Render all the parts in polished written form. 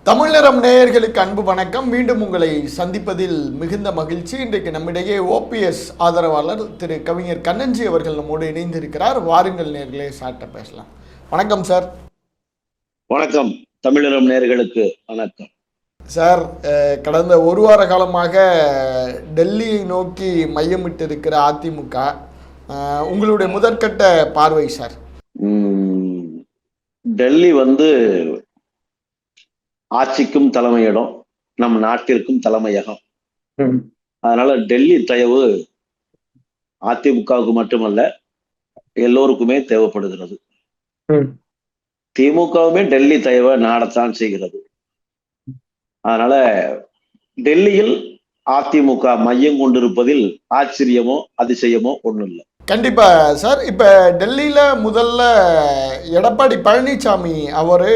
தமிழ் நிறம் நேயர்களுக்கு அன்பு வணக்கம். மீண்டும் உங்களை சந்திப்பதில் மிகுந்த மகிழ்ச்சி. இன்றைக்கு நம்மிடையே ஓபிஎஸ் ஆதரவாளர் திரு கவிஞர் கண்ணன்ஜி அவர்கள் நம்மோடு இணைந்திருக்கிறார். வாருங்கள் நேயர்களே, சாட்ட பேசலாம். வணக்கம் சார். வணக்கம். தமிழ் நிறம் நேயர்களுக்கு வணக்கம் சார். கடந்த ஒரு வார காலமாக டெல்லியை நோக்கி மையமிட்டு இருக்கிற அதிமுக, உங்களுடைய முதற்கட்ட பார்வை சார்? டெல்லி ஆட்சிக்கும் தலைமையிடம், நம் நாட்டிற்கும் தலைமையகம். அதனால டெல்லி தயவு அதிமுகவுக்கு மட்டுமல்ல, எல்லோருக்குமே தேவைப்படுகிறது. திமுகவுமே டெல்லி தயவை நாடத்தான் செய்கிறது. அதனால டெல்லியில் அதிமுக மையம் கொண்டிருப்பதில் ஆச்சரியமோ அதிசயமோ ஒன்றும் இல்லை. கண்டிப்பா சார். இப்ப டெல்லியில முதல்ல எடப்பாடி பழனிசாமி அவரு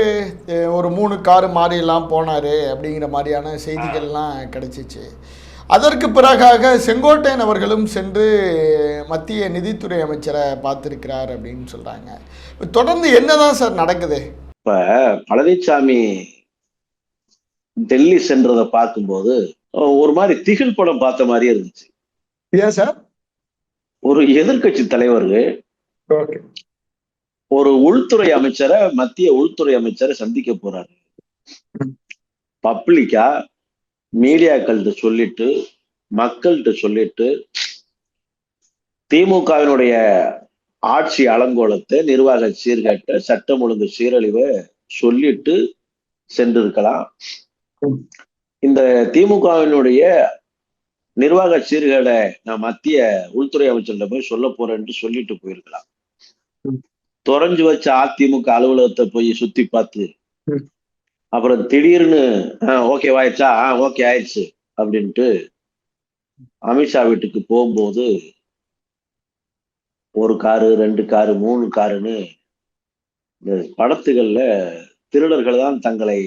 ஒரு 3 காரு மாறியெல்லாம் போனாரு அப்படிங்கிற மாதிரியான செய்திகள்லாம் கிடைச்சிச்சு. அதற்கு பிறகாக செங்கோட்டையன் அவர்களும் சென்று மத்திய நிதித்துறை அமைச்சரை பார்த்திருக்கிறார் அப்படின்னு சொல்றாங்க. தொடர்ந்து என்னதான் சார் நடக்குது? இப்ப பழனிசாமி டெல்லி சென்றதை பார்க்கும்போது ஒரு மாதிரி திகில் படம் பார்த்த மாதிரியே இருந்துச்சு. ஏன் சார்? ஒரு எதிர்கட்சி தலைவர்கள் ஒரு உள்துறை அமைச்சரை, மத்திய உள்துறை அமைச்சரை சந்திக்க போறாரு. பப்ளிக்கா மீடியாக்கள்கிட்ட சொல்லிட்டு, மக்கள்கிட்ட சொல்லிட்டு, திமுகவினுடைய ஆட்சி அலங்கோலத்தை, நிர்வாக சீர்கேட்ட, சட்டம் ஒழுங்கு சீரழிவை சொல்லிட்டு சென்றிருக்கலாம். இந்த திமுகவினுடைய நிர்வாக சீர்கேடை நான் மத்திய உள்துறை அமைச்சர்கிட்ட போய் சொல்ல போறேன்னு சொல்லிட்டு போயிருக்கலாம். தொலைஞ்சு வச்ச அதிமுக அலுவலகத்தை போய் சுத்தி பார்த்து, அப்புறம் திடீர்னு ஓகே ஆயிடுச்சா, ஓகே ஆயிடுச்சு அப்படின்ட்டு அமித்ஷா வீட்டுக்கு போகும்போது 1 காரு 2 காரு 3 காருன்னு இந்த படத்துகள்ல திருடர்கள் தான் தங்களை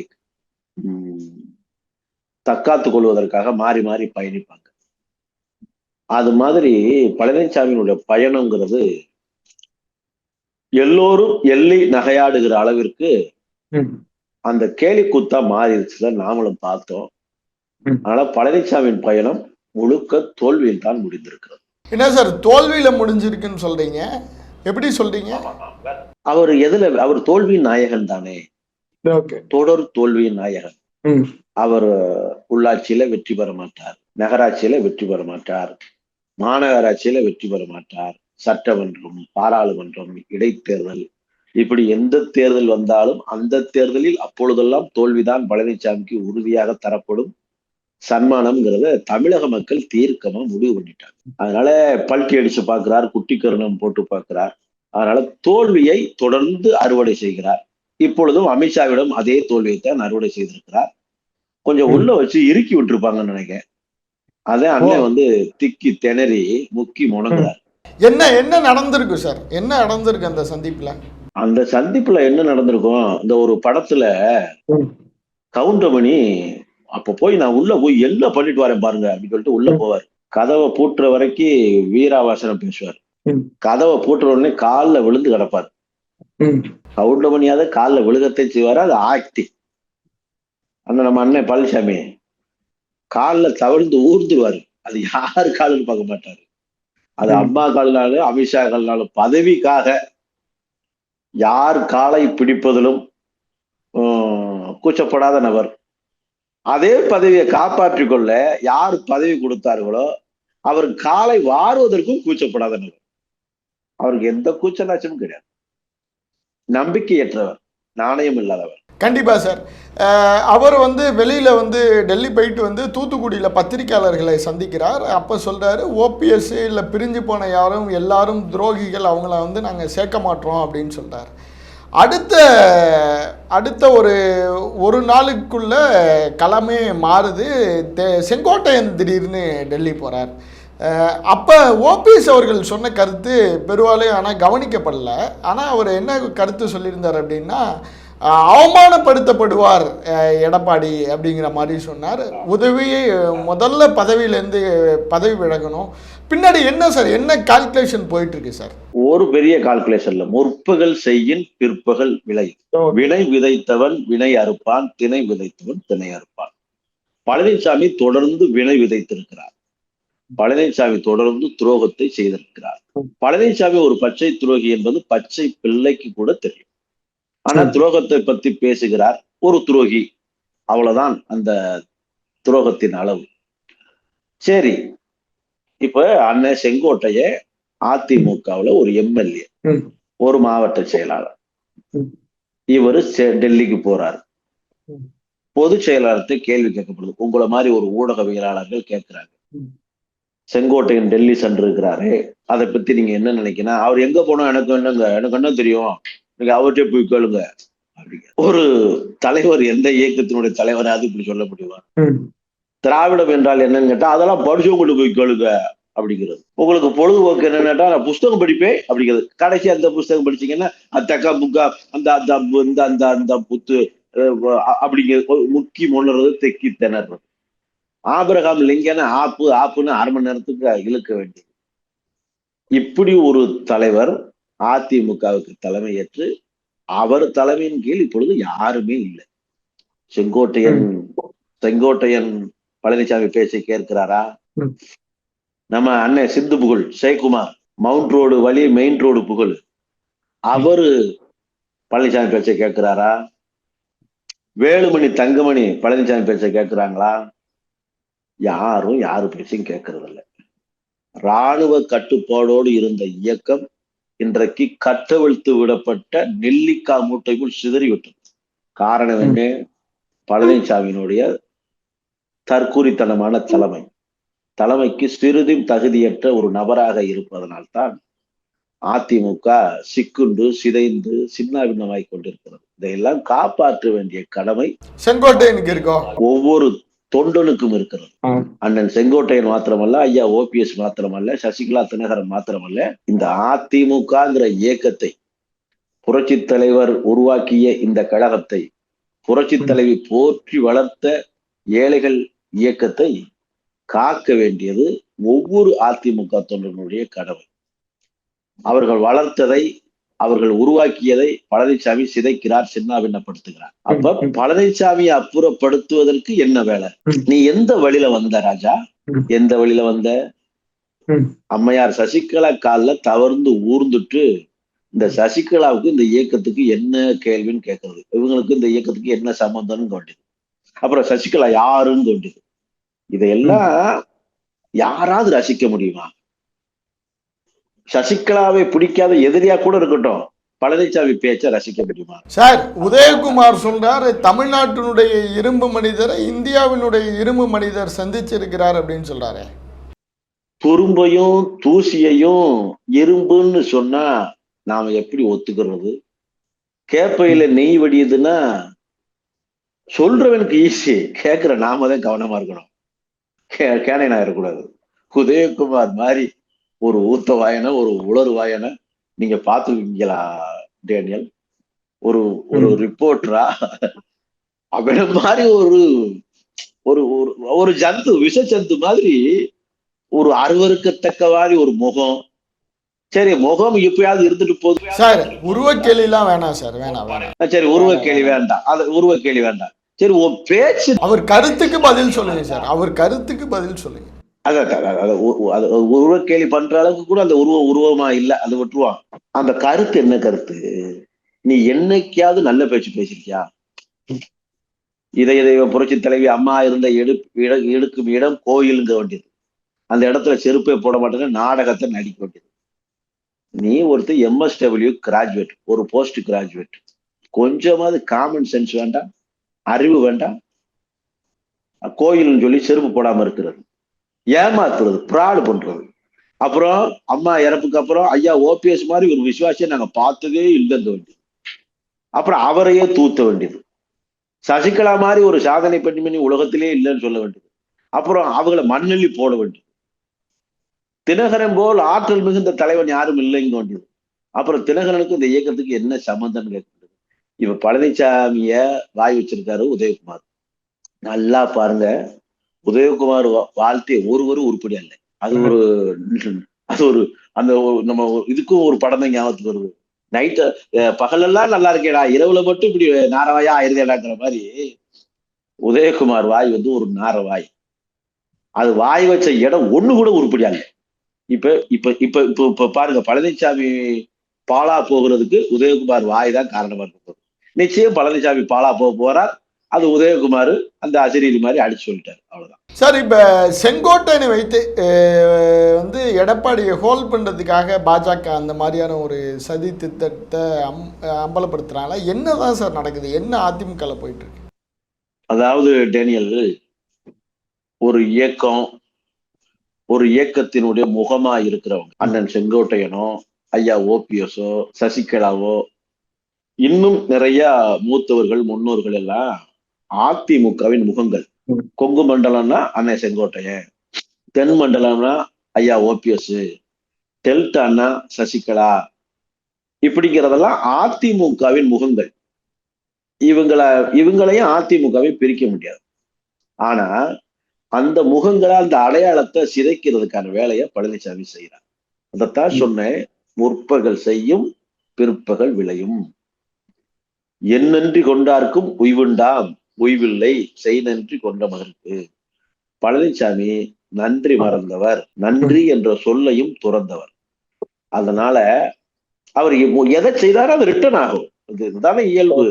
தற்காத்துக் கொள்வதற்காக மாறி மாறி பயணிப்பாங்க. அது மாதிரி பழனிசாமியினுடைய பயணம்ங்கிறது எல்லோரும் எள்ளி நகையாடுகிற அளவிற்கு அந்த கேலி கூத்தா மாறிடுச்சுல நாமளும் பார்த்தோம். அதனால பழனிசாமியின் பயணம் முழுக்க தோல்வியில் தான் முடிந்திருக்கிறது. என்ன சார் தோல்வியில முடிஞ்சிருக்குன்னு சொல்றீங்க? எப்படி சொல்றீங்க? அவர் தோல்வியின் நாயகன் தானே. தொடர் தோல்வியின் நாயகன். அவர் உள்ளாட்சியில வெற்றி பெற மாட்டார், நகராட்சியில வெற்றி பெற மாட்டார், மாநகராட்சியில வெற்றி பெற மாட்டார். சட்டமன்றம், பாராளுமன்றம், இடைத்தேர்தல், இப்படி எந்த தேர்தல் வந்தாலும் அந்த தேர்தலில் அப்பொழுதெல்லாம் தோல்விதான் பழனிசாமிக்கு உறுதியாக தரப்படும் சன்மானம்ங்கிறத தமிழக மக்கள் தீர்க்கமா முடிவு பண்ணிட்டாங்க. அதனால பல்ட்டி அடிச்சு பார்க்கிறார், குட்டி கருணம் போட்டு பார்க்கிறார். அதனால தோல்வியை தொடர்ந்து அறுவடை செய்கிறார். இப்பொழுதும் அமித்ஷாவிடம் அதே தோல்வியைத்தான் அறுவடை செய்திருக்கிறார். கொஞ்சம் உள்ள வச்சு இறுக்கி விட்டுருப்பாங்கன்னு நினைக்கிறேன். அதான் அண்ணன் திக்கி திணறி முக்கி முணங்குறார். என்ன நடந்திருக்கு சார்? என்ன நடந்திருக்கு அந்த சந்திப்புல? அந்த சந்திப்புல என்ன நடந்திருக்கும், இந்த ஒரு படத்துல கவுண்டமணி அப்ப போய் நான் உள்ள போய் என்ன பண்ணிட்டு வரேன் பாருங்க அப்படின்னு சொல்லிட்டு உள்ள போவார். கதவை பூட்டுற வரைக்கும் வீராவாசனம் பேசுவார். கதவை பூட்டுற உடனே காலில் விழுந்து கிடப்பார். கவுண்டமணியாவது காலில் விழுகத்தை செய்வாரு. அது ஆக்டி. நம்ம அண்ணன் பழனிசாமி காலில் தவிர்த்து ஊர்ந்துருவாரு. அது யாரு காலுன்னு பார்க்க மாட்டாரு. அது அம்மா கால்னாலும் அமித்ஷா கால்னாலும் பதவிக்காக யார் காலை பிடிப்பதிலும் கூச்சப்படாத நபர். அதே பதவியை காப்பாற்றிக் கொள்ள யார் பதவி கொடுத்தார்களோ அவர் காலை வாருவதற்கும் கூச்சப்படாத நபர். அவருக்கு எந்த கூச்ச நாச்சமும் கிடையாது. நம்பிக்கையற்றவர், நாணயம் இல்லாதவர். கண்டிப்பா சார். அவர் வெளியில டெல்லி போயிட்டு தூத்துக்குடியில பத்திரிகையாளர்களை சந்திக்கிறார். அப்ப சொல்றாரு, ஓபிஎஸ் இல்ல பிரிஞ்சு போன யாரும் எல்லாரும் துரோகிகள், அவங்கள நாங்க சேர்க்க மாட்டோம் அப்படின்னு சொல்றாரு. அடுத்த ஒரு நாளுக்குள்ள களமே மாறுது. செங்கோட்டையன் திடீர்னு டெல்லி போறார். அப்போ ஓபிஎஸ் அவர்கள் சொன்ன கருத்து பெருவாலே ஆனால் கவனிக்கப்படல. ஆனால் அவர் என்ன கருத்து சொல்லியிருந்தார் அப்படின்னா, அவமானப்படுத்தப்படுவார் எடப்பாடி அப்படிங்கிற மாதிரி சொன்னார். உதவியை முதல்ல பதவியிலேருந்து பதவி விலகணும். பின்னாடி என்ன சார், என்ன கால்குலேஷன் போயிட்டு இருக்கு சார்? ஒரு பெரிய கால்குலேஷன்ல முற்பகல் செய்யின் பிற்பகல் விளை, வினை விதைத்தவன் வினை அறுப்பான், திணை விதைத்தவன் திணை அறுப்பான். பழனிசாமி தொடர்ந்து வினை விதைத்திருக்கிறார். பழனிசாமி தொடர்ந்து துரோகத்தை செய்திருக்கிறார். பழனிசாமி ஒரு பச்சை துரோகி என்பது பச்சை பிள்ளைக்கு கூட தெரியும். ஆனா துரோகத்தை பத்தி பேசுகிறார். ஒரு துரோகி, அவ்வளவுதான் அந்த துரோகத்தின் அளவு. சரி, இப்ப அண்ணன் செங்கோட்டைய அதிமுகவுல ஒரு எம்எல்ஏ, ஒரு மாவட்ட செயலாளர், இவரு டெல்லிக்கு போறாரு. பொதுச் செயலாளர்கிட்ட கேள்வி கேட்கப்படுது. உங்களை மாதிரி ஒரு ஊடகவியலாளர்கள் கேட்கிறாங்க, செங்கோட்டையன் டெல்லி சென்றிருக்கிறாரு, அதை பத்தி நீங்க என்ன நினைக்கணும்? அவர் எங்க போனோம் எனக்கு என்னங்க, எனக்கு என்ன தெரியும், நீங்க அவர்கிட்ட போய் கேளுங்க அப்படிங்க. ஒரு தலைவர், எந்த இயக்கத்தினுடைய தலைவராது இப்படி சொல்ல முடியுமா? திராவிடம் என்றால் என்னன்னு கேட்டா அதெல்லாம் படிச்சவங்கள்ட்ட போய் கேளுங்க அப்படிங்கிறது. உங்களுக்கு பொழுதுபோக்கு என்னன்னு கேட்டா நான் புஸ்தகம் படிப்பேன் அப்படிங்கிறது. கடைசி அந்த புஸ்தகம் படிச்சீங்கன்னா தக்கா புக்கா அந்த அந்த அந்த அந்த புத்து அப்படிங்கிறது முக்கி முன்னுறது, தெக்கி திணறது. ஆபிரகாம் லிங்கன ஆப்புன்னு 1/2 மணி நேரத்துக்கு இழுக்க வேண்டியது. இப்படி ஒரு தலைவர் அதிமுகவுக்கு தலைமையேற்று அவர் தலைமையின் கீழ் இப்பொழுது யாருமே இல்லை. செங்கோட்டையன் பழனிசாமி பேச்சை கேட்கிறாரா? நம்ம அண்ணன் சிந்து புகழ் ஜெயக்குமார் மவுண்ட் ரோடு வழி மெயின் ரோடு புகழ், அவரு பழனிசாமி பேச்சை கேட்கிறாரா? வேலுமணி தங்கமணி பழனிசாமி பேச்சை கேட்கிறாங்களா? யாரும் யாரு பேச்சையும் கேட்கறது இல்லை. இராணுவ கட்டுப்பாடோடு இருந்த இயக்கம் இன்றைக்கு கட்டவிழ்த்து விடப்பட்ட நெல்லிக்காய் மூட்டைக்குள் சிதறிவிட்டது. காரணம் என்ன? பழனிசாமியினுடைய தற்கூரித்தனமான தலைமைக்கு சிறிதும் தகுதியற்ற ஒரு நபராக இருப்பதனால்தான் அதிமுக சிக்குண்டு சிதைந்து சின்னாபின்னமாய் கொண்டிருக்கிறது. இதையெல்லாம் காப்பாற்ற வேண்டிய கடமை செங்கோட்டையனுக்கு இருக்கும், ஒவ்வொரு தொண்டனுக்கும் இருக்கிறது. அண்ணன் செங்கோட்டையன் மாத்திரமல்ல, ஐயா ஓபிஎஸ் மாத்திரமல்ல, சசிகலா தினகரன் மாத்திரமல்ல, இந்த அதிமுகங்கிற இயக்கத்தை, புரட்சி தலைவர் உருவாக்கிய இந்த கழகத்தை, புரட்சி தலைவி போற்றி வளர்த்த ஏழைகள் இயக்கத்தை காக்க வேண்டியது ஒவ்வொரு அதிமுக தொண்டனுடைய கடமை. அவர்கள் வளர்த்ததை, அவர்கள் உருவாக்கியதை பழனிசாமி சிதைக்கிறார், சின்னாபின்னப்படுத்துகிறார். அப்ப பழனிசாமியை அப்புறப்படுத்துவதற்கு என்ன வேலை? நீ எந்த வழியில வந்த ராஜா? எந்த வழியில வந்த? அம்மையார் சசிகலா காலில் தவறுந்து ஊர்ந்துட்டு இந்த சசிகலாவுக்கு இந்த இயக்கத்துக்கு என்ன கேள்வின்னு கேட்கறது, இவங்களுக்கு இந்த இயக்கத்துக்கு என்ன சம்பந்தம்னு தோண்டிது. அப்புறம் சசிகலா யாருன்னு தோண்டிது. இதையெல்லாம் யாராவது ரசிக்க முடியுமா? சசிகலாவை பிடிக்காத எதிரியா கூட இருக்கட்டும், பழனிசாமி பேச்ச ரசிக்க முடியுமா? சார், உதயகுமார் சொல்றாரு தமிழ்நாட்டினுடைய இரும்பு மனிதரை இந்தியாவினுடைய இரும்பு மனிதர் சந்திச்சிருக்கிறார் அப்படின்னு சொல்றாரு. துரும்பையும் தூசியையும் இரும்புன்னு சொன்னா நாம எப்படி ஒத்துக்கிறது? கேப்பையில நெய் வடியுதுன்னா சொல்றவனுக்கு ஈஸி, கேட்கிற நாம தான் கவனமா இருக்கணும், கேனைனா இருக்கக்கூடாது. உதயகுமார் மாதிரி ஒரு ஊத்த வாயனை, ஒரு உளறு வாயனை நீங்க பார்த்துருக்கீங்களா டேனியல்? ஒரு ஒரு ரிப்போர்ட்டரா அவன மாதிரி ஒரு ஒரு ஜந்து, விஷ ஜந்து மாதிரி ஒரு அருவருக்கத்தக்க மாதிரி ஒரு முகம். சரி, முகம் எப்பயாவது இருந்துட்டு போகுது சார். உருவக்கேள்வி எல்லாம் வேணாம் சார், வேணாம். சரி, உருவக்கேள்வி வேண்டாம், அது உருவக்கேள்வி வேண்டாம். சரி, உன் பேச்சு, அவர் கருத்துக்கு பதில் சொல்லுங்க சார், அவர் கருத்துக்கு பதில் சொல்லுங்க. உருவக்கேள்வி பண்ற அளவுக்கு கூட அந்த உருவமா இல்ல, அதை விட்டுருவான். அந்த கருத்து என்ன கருத்து? நீ என்னைக்காவது நல்ல பேச்சு பேசிருக்கியா? இதை புரட்சி தலைவி அம்மா இருந்த எடுக்கும் இடம் கோயிலுங்க வேண்டியது. அந்த இடத்துல செருப்பை போட மாட்டேங்க, நாடகத்தை நடிக்க வேண்டியது. நீ ஒருத்தர் MSW கிராஜுவேட், ஒரு போஸ்ட் கிராஜுவேட், கொஞ்சமாவது காமன் சென்ஸ் வேண்டாம், அறிவு வேண்டாம்? கோயில்னு சொல்லி செருப்பு போடாம இருக்கிறது, ஏமாத்துறது, பிராடு பண்றது. அப்புறம் அம்மா இறப்புக்கு அப்புறம் ஐயா ஓபிஎஸ் மாதிரி ஒரு விசுவாசியை நாங்க பார்த்ததே இல்லைன்னு வேண்டியது. அப்புறம் அவரையே தூத்த வேண்டியது. சசிகலா மாதிரி ஒரு சாதனை பெண்மணி உலகத்திலே இல்லைன்னு சொல்ல வேண்டியது. அப்புறம் அவங்களை மண்ணெல்லி போட வேண்டியது. தினகரன் போல் ஆற்றல் மிகுந்த தலைவன் யாரும் இல்லைங்க வேண்டியது. அப்புறம் தினகரனுக்கு இந்த இயக்கத்துக்கு என்ன சம்பந்தம் கேட்கிறது? இப்ப பழனிசாமிய வாய் வச்சிருக்காரு உதயகுமார். நல்லா பாருங்க, உதயகுமார் வாழ்த்தை ஒரு உருப்படி அல்ல. அது ஒரு அது ஒரு அந்த நம்ம இதுக்கும் ஒரு படம் தான் ஞாபகத்துக்கு வருது. நைட்டு பகலெல்லாம் நல்லா இருக்கேடா, இரவுல மட்டும் இப்படி நாரவாயா ஆயிருதேடாங்கிற மாதிரி உதயகுமார் வாய் வந்து ஒரு நாரவாய். அது வாய் வச்ச இடம் ஒண்ணு கூட உருப்படியாங்க. இப்ப இப்ப இப்ப இப்ப இப்ப பாருங்க, பழனிசாமி பாலா போகிறதுக்கு உதயகுமார் வாய் தான் காரணமா இருக்க போகுது. நிச்சயம் பழனிசாமி பாலா போறார். அது உதயகுமார் அந்த அசிரீரி மாதிரி அடிச்சு சொல்லிட்டாரு. அவ்வளவுதான் சார். இப்ப செங்கோட்டையனை வைத்து வந்து எடப்பாடியை ஹோல்ட் பண்றதுக்காக பாஜக அந்த மாதிரியான ஒரு சதி திட்டத்தை அம்பலப்படுத்துறாங்களா? என்னதான் சார் நடக்குது? என்ன அதிமுக போயிட்டு இருக்கு? அதாவது டேனியல், ஒரு இயக்கம், ஒரு இயக்கத்தினுடைய முகமா இருக்கிறவங்க அண்ணன் செங்கோட்டையனோ, ஐயா ஓபிஎஸோ, சசிகலாவோ, இன்னும் நிறைய மூத்தவர்கள் முன்னோர்கள் எல்லாம் அதிமுகவின் முகங்கள். கொங்கு மண்டலம்னா அண்ணன் செங்கோட்டையன், தென் மண்டலம்னா ஐயா ஓபிஎஸ், டெல்டான்னா சசிகலா, இப்படிங்கிறதெல்லாம் அதிமுகவின் முகங்கள். இவங்களையும் அதிமுகவை பிரிக்க முடியாது. ஆனா அந்த முகங்களை, அந்த அடையாளத்தை சிதைக்கிறதுக்கான வேலையை பழனிசாமி செய்யறார். அதைத்தான் சொன்னேன், முற்பகல் செய்யும் பிற்பகல் விளையும். என்னன்றி கொண்டார்க்கும் உய்வுண்டாம், உய்வில்லை செய் நன்றி கொண்ட மகனுக்கு. பழனிசாமி நன்றி மறந்தவர், நன்றி என்ற சொல்லையும் துறந்தவர். அதனால அவர் எதை செய்தாலும் அது ரிட்டர்ன் ஆகும். இதுதானே இயல்பு.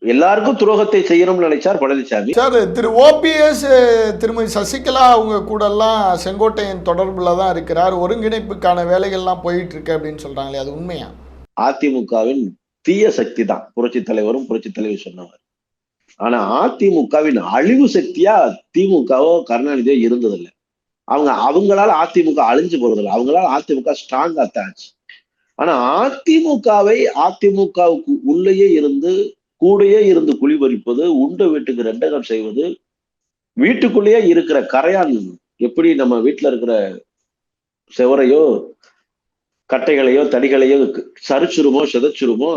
எல்லாருக்கும் துரோகத்தை செய்யணும்னு நினைச்சார் பழனிசாமி. சார், திரு ஓபிஎஸ் திருமதி சசிகலா அவங்க கூட எல்லாம் செங்கோட்டையன் தொடர்புல தான் இருக்கிறார், ஒருங்கிணைப்புக்கான வேலைகள்லாம் போயிட்டு இருக்கு அப்படின்னு சொல்றாங்களே, அது உண்மையா? அதிமுகவின் தீய சக்தி தான் புரட்சி தலைவரும் புரட்சி தலைவர் சொன்னவர். ஆனா அதிமுகவின் அழிவு சக்தியா திமுகவோ கருணாநிதியோ இருந்ததில்லை. அவங்களால அதிமுக அழிஞ்சு போறதில்லை, அவங்களால அதிமுக ஸ்ட்ராங்கா தாச்சு. ஆனா அதிமுகவுக்கு உள்ளேயே இருந்து, கூடையே இருந்து குழிபறிப்பது, உண்ட வீட்டுக்கு ரெண்டகம் செய்வது, வீட்டுக்குள்ளேயே இருக்கிற கரையான் எப்படி நம்ம வீட்டுல இருக்கிற செவரையோ கட்டைகளையோ தடிகளையோ சரிச்சுருமோ சிதைச்சுருமோ,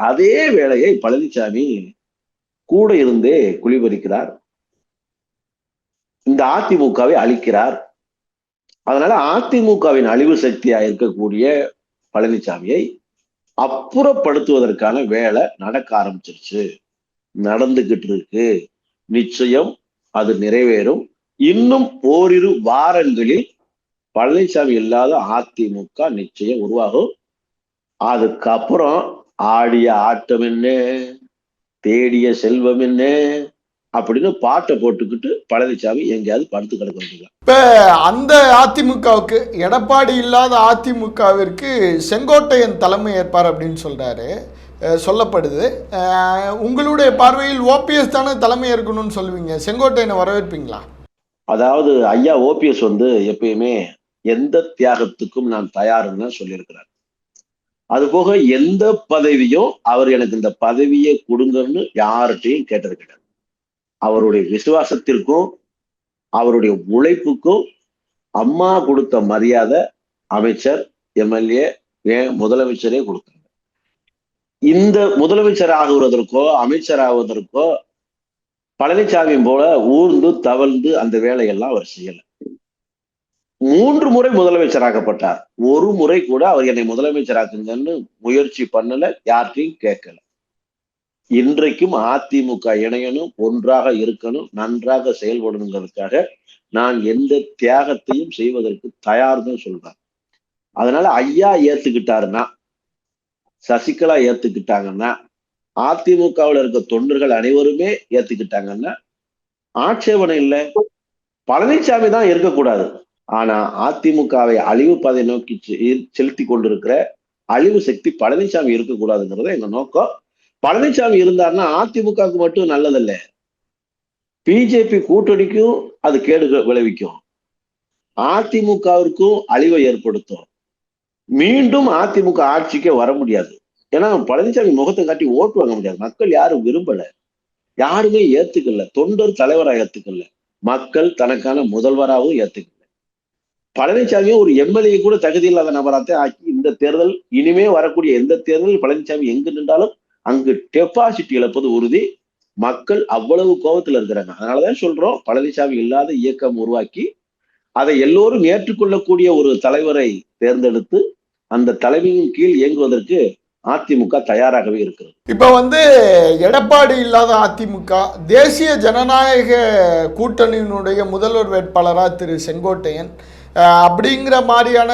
அதே வேலையை பழனிசாமி கூட இருந்தே குழிபறிக்கிறார். இந்த அதிமுகவை அழிக்கிறார். அதனால அதிமுகவின் அழிவு சக்தியா இருக்கக்கூடிய பழனிசாமியை அப்புறப்படுத்துவதற்கான வேலை நடக்க ஆரம்பிச்சிருச்சு, நடந்துகிட்டு இருக்கு. நிச்சயம் அது நிறைவேறும். இன்னும் ஓரிரு வாரங்களில் பழனிசாமி இல்லாத அதிமுக நிச்சயம் உருவாகும். அதுக்கப்புறம் ஆடிய ஆட்டம் என்ன, தேடிய செல்வம் என்ன அப்படின்னு பாட்டை போட்டுக்கிட்டு பழனிசாமி எங்கேயாவது படுத்து கிடக்க வேண்டியதான். இப்ப அந்த அதிமுகவுக்கு, எடப்பாடி இல்லாத அதிமுகவிற்கு செங்கோட்டையன் தலைமை ஏற்பார் அப்படின்னு சொல்றாரு, சொல்லப்படுது. உங்களுடைய பார்வையில் ஓபிஎஸ் தானே தலைமை ஏற்கணும்னு சொல்லுவீங்க, செங்கோட்டையனை வரவேற்பீங்களா? அதாவது ஐயா ஓபிஎஸ் வந்து எப்பயுமே எந்த தியாகத்துக்கும் நான் தயாருன்னு சொல்லியிருக்கிறார். அது போக எந்த பதவியும் அவர் எனக்கு இந்த பதவியை கொடுங்கன்னு யார்கிட்டையும் கேட்டது கிடையாது. அவருடைய விசுவாசத்திற்கும் அவருடைய உழைப்புக்கும் அம்மா கொடுத்த மரியாதை அமைச்சர், எம்எல்ஏ, ஏன் முதலமைச்சரே கொடுத்தாங்க. இந்த முதலமைச்சர் ஆகுவதற்கோ அமைச்சர் ஆகுவதற்கோ பழனிசாமி போல ஊர்ந்து தவழ்ந்து அந்த வேலையெல்லாம் அவர் செய்யல. 3 முறை முதலமைச்சராக்கப்பட்டார். ஒரு முறை கூட அவர் என்னை முதலமைச்சராக்குங்கன்னு முயற்சி பண்ணல, யார்கிட்டையும் கேட்கல. இன்றைக்கும் அதிமுக இணையணும், ஒன்றாக இருக்கணும், நன்றாக செயல்படணுங்கிறதுக்காக நான் எந்த தியாகத்தையும் செய்வதற்கு தயார் தான் சொல்றேன். அதனால ஐயா ஏத்துக்கிட்டாருன்னா, சசிகலா ஏத்துக்கிட்டாங்கன்னா, அதிமுகவில் இருக்க தொண்டர்கள் அனைவருமே ஏத்துக்கிட்டாங்கன்னா ஆட்சேபனை இல்லை. பழனிசாமி தான் இருக்கக்கூடாது. ஆனா அதிமுகவை அழிவு பாதை நோக்கி செலுத்தி கொண்டிருக்கிற அழிவு சக்தி பழனிசாமி இருக்கக்கூடாதுங்கிறத எங்க நோக்கம். பழனிசாமி இருந்தாருன்னா அதிமுகவுக்கு மட்டும் நல்லதில்லை, பிஜேபி கூட்டணிக்கும் அது கேடு விளைவிக்கும், அதிமுகவிற்கும் அழிவை ஏற்படுத்தும். மீண்டும் அதிமுக ஆட்சிக்கே வர முடியாது. ஏன்னா பழனிசாமி முகத்தை காட்டி ஓட்டு வாங்க முடியாது. மக்கள் யாரும் விரும்பல, யாருமே ஏத்துக்கல, தொண்டர் தலைவராக ஏத்துக்கல, மக்கள் தனக்கான முதல்வராகவும் ஏத்துக்கல. பழனிசாமியும் ஒரு எம்எல்ஏ கூட தகுதி இல்லாத நபராக ஆக்கி இந்த தேர்தல், இனிமே வரக்கூடிய எந்த தேர்தல் பழனிசாமி எங்கு நின்றாலும் அங்கு டெபாசிட் இழப்பது உறுதி. மக்கள் அவ்வளவு கோபத்துல இருக்கிறாங்க. அதனாலதான் சொல்றோம், பழனிசாமி இல்லாத இயக்கம் உருவாக்கி அதை எல்லோரும் ஏற்றுக்கொள்ளக்கூடிய ஒரு தலைவரை தேர்ந்தெடுத்து அந்த தலைமையின் கீழ் இயங்குவதற்கு அதிமுக தயாராகவே இருக்கிறது. இப்ப எடப்பாடி இல்லாத அதிமுக தேசிய ஜனநாயக கூட்டணியினுடைய முதல்வர் வேட்பாளரா திரு செங்கோட்டையன் அப்படிங்கிற மாதிரியான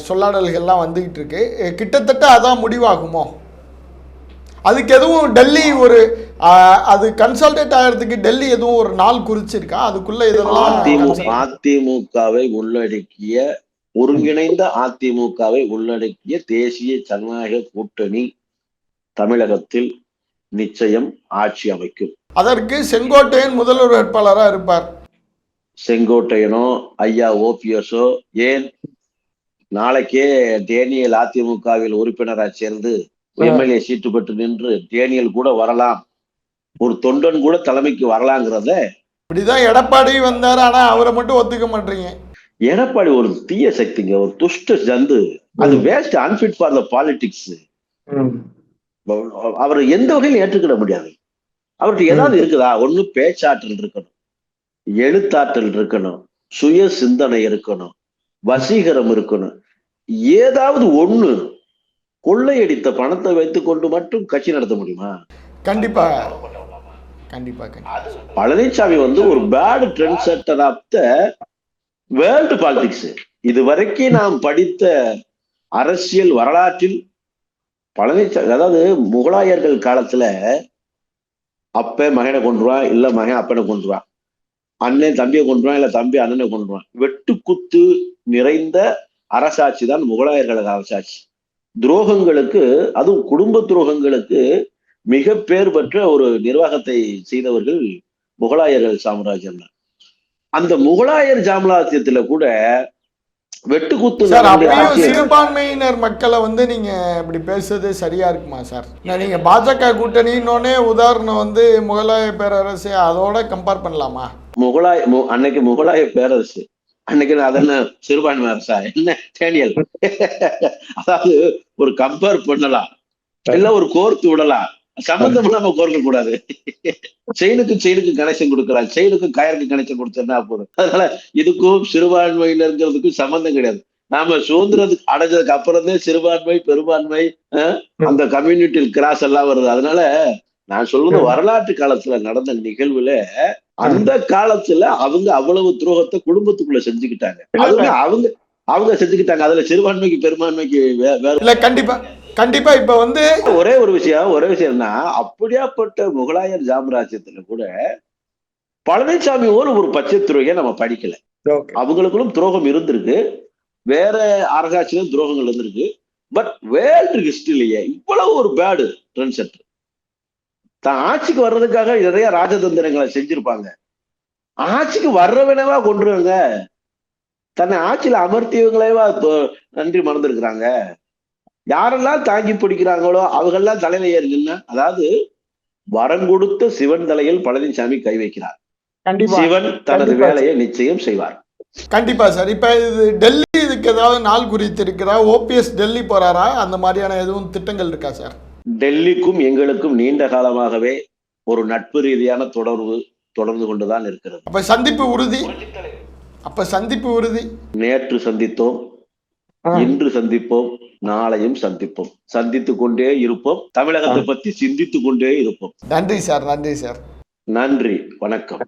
சொல்லாடல்கள்லாம் வந்துகிட்டு இருக்கு. கிட்டத்தட்ட அதான் முடிவாகுமோ? அதுக்கு எதுவும் டெல்லி அது கன்சல்டேட் ஆகிறதுக்கு டெல்லி எதுவும் ஒரு நாள் குறிச்சிருக்கா? அதுக்குள்ள இதெல்லாம் அதிமுகவை உள்ளடக்கிய ஒருங்கிணைந்த அதிமுகவை உள்ளடக்கிய தேசிய ஜனநாயக கூட்டணி தமிழகத்தில் நிச்சயம் ஆட்சி அமைக்கும். அதற்கு செங்கோட்டையன் முதல்வர் வேட்பாளரா இருப்பார். செங்கோட்டையனோ ஐயா ஓபிஎஸோ, ஏன் நாளைக்கே டேனியல் அதிமுகவில் உறுப்பினராக சேர்ந்து எம்எல்ஏ சீட்டு பெற்று நின்று டேனியல் கூட வரலாம், ஒரு தொண்டன் கூட தலைமைக்கு வரலாங்கிறத. இப்படிதான் எடப்பாடி வந்தாரு, ஆனா அவரை மட்டும் ஒத்துக்க மாட்டீங்க. எடப்பாடி ஒரு தீய சக்திங்க, ஒரு துஷ்ட ஜந்து. அது waste, unfit for the politics. அவர் எந்த வகையிலும் ஏற்றுக்கிட முடியாது. அவருக்கு ஏதாவது இருக்குதா? ஒண்ணு பேச்சாற்றல் இருக்கணும், எழுத்தாற்றல் இருக்கணும், சுய சிந்தனை இருக்கணும், வசீகரம் இருக்கணும். ஏதாவது ஒண்ணு. கொள்ளையடித்த பணத்தை வைத்துக் கொண்டு மட்டும் கட்சி நடத்த முடியுமா? கண்டிப்பா கண்டிப்பா. பழனிசாமி ஒரு bad trend setter of the world politics. இதுவரைக்கும் நாம் படித்த அரசியல் வரலாற்றில் பழனிசாமி, அதாவது முகலாயர்கள் காலத்துல அப்ப மகனை கொண்டுருவான், இல்ல மகன் அப்பனை கொண்டுருவான், அண்ணன் தம்பியை கொண்டுருவான், இல்ல தம்பி அண்ணனை கொண்டுருவான். வெட்டு குத்து நிறைந்த அரசாட்சி தான் முகலாயர்களது அரசாட்சி. துரோகங்களுக்கு, அதுவும் குடும்ப துரோகங்களுக்கு மிக பேர் பெற்ற ஒரு நிர்வாகத்தை செய்தவர்கள் முகலாயர்கள் சாம்ராஜ்யம் தான். அந்த முகலாயர் சாம்ராஜ்யத்துல கூட வெட்டுக்குத்து சிறுபான்மையினர் மக்களை நீங்க இப்படி பேசுறது சரியா இருக்குமா சார்? நீங்க பாஜக கூட்டணின்னே உதாரணம் முகலாய பேரரசு அதோட கம்பேர் பண்ணலாமா? அன்னைக்கு முகலாய பேரரசு, அன்னைக்கு அதென்ன சிறுபான்மை அரசா என்ன டேனியல்? அதாவது ஒரு கம்பேர் பண்ணலாம், இல்ல ஒரு கோர்த்து விடலாம், சம்பந்தம் இல்லாம கோர்க்க கூடாது. செயினுக்கு கனெக்ஷன் கொடுக்குறாங்க, செயினுக்கு கயருக்கு கனெக்ஷன் கொடுத்தா போதும். அதனால இதுக்கும் சிறுபான்மையினருங்கிறதுக்கும் சம்பந்தம் கிடையாது. நாம சுதந்திரத்துக்கு அடைஞ்சதுக்கு அப்புறமே சிறுபான்மை பெரும்பான்மை அந்த கம்யூனிட்டியில் கிராஸ் எல்லாம் வருது. அதனால நான் சொல்றது வரலாற்று காலத்துல நடந்த நிகழ்வுல அந்த காலத்துல அவங்க அவ்வளவு துரோகத்தை குடும்பத்துக்குள்ள செஞ்சுக்கிட்டாங்க. அவங்க செஞ்சுக்கிட்டாங்க. அதுல சிறுபான்மைக்கு பெரும்பான்மைக்கு வேற கண்டிப்பா கண்டிப்பா. இப்ப ஒரே ஒரு விஷயம்னா, அப்படியாப்பட்ட முகலாயர் சாம்ராஜ்யத்துல கூட பழனிசாமி ஒரு பச்சை துரோகிய நம்ம படிக்கல. அவங்களுக்குள்ளும் துரோகம் இருந்திருக்கு, வேற அரசாட்சியிலும் துரோகங்கள் இருந்திருக்கு. பட் வேர்ல்டு ஹிஸ்டரியிலேயே இவ்வளவு ஒரு பேடு ட்ரெண்ட் செட்டர் தான் ஆட்சிக்கு வர்றதுக்காக நிறைய ராஜதந்திரங்களை செஞ்சிருப்பாங்க. ஆட்சிக்கு வர்றவனவா கொண்டுருவாங்க, தன்னை ஆட்சியில அமர்த்தியவங்களேவா நன்றி மறந்துருக்கிறாங்க. யாரெல்லாம் தாங்கி பிடிக்கிறாங்களோ அவங்கெல்லாம் தலையில ஏறி நின்னா, அதாவது வரம் கொடுத்த சிவன் தலையில் பழனிசாமி கை வைக்கிறார். சிவன் தனது வேலையை நிச்சயம் செய்வார். கண்டிப்பா சார். இப்ப இது டெல்லி, இதுக்கு ஏதாவது நாள் குறித்து இருக்கிறா? ஓபிஎஸ் டெல்லி போறாரா? அந்த மாதிரியான எதுவும் திட்டங்கள் இருக்கா சார்? டெல்லிக்கும் எங்களுக்கும் நீண்ட காலமாகவே ஒரு நட்பு ரீதியான தொடர்ந்து கொண்டுதான் இருக்கிறது. அப்ப சந்திப்பு உறுதி. நேற்று சந்தித்தோம், இன்று சந்திப்போம், நாளையும் சந்திப்போம், சந்தித்துக் கொண்டே இருப்போம், தமிழகத்தை பற்றி சிந்தித்துக் கொண்டே இருப்போம். நன்றி சார். நன்றி, வணக்கம்.